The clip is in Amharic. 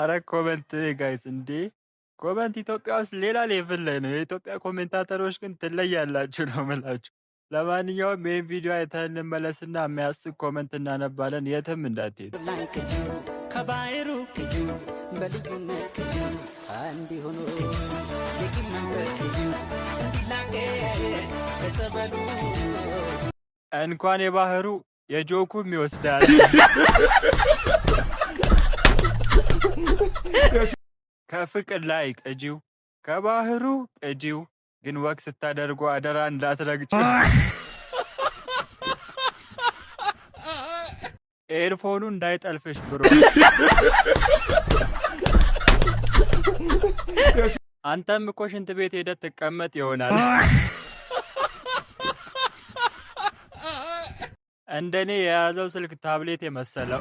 አረ ኮመንት ጋይስ እንዴ ኮመንት ኢትዮጵያ ውስጥ ሌላ ሌቭል ላይ ነው። የኢትዮጵያ ኮሜንታተሮች ግን ትለያላችሁ ነው የምላችሁ። ለማንኛውም ይህን ቪዲዮ አይተን እንመለስና የሚያስቅ ኮመንት እናነባለን። የትም እንዳትሄዱ። ከባይሩ ቅጁ በልዩነት ቅጁ አንድ ሆኖ የቂመንፈስ ቅጁ እንዲላቀ በጸበሉ እንኳን የባህሩ የጆኩም ይወስዳል። ከፍቅር ላይ ቅጂው ከባህሩ ቅጂው ግን ወቅ ስታደርጉ አደራ እንዳትረግጭ። ኤርፎኑ እንዳይጠልፍሽ ብሮ። አንተም እኮ ሽንት ቤት ሄደህ ትቀመጥ ይሆናል። እንደኔ የያዘው ስልክ ታብሌት የመሰለው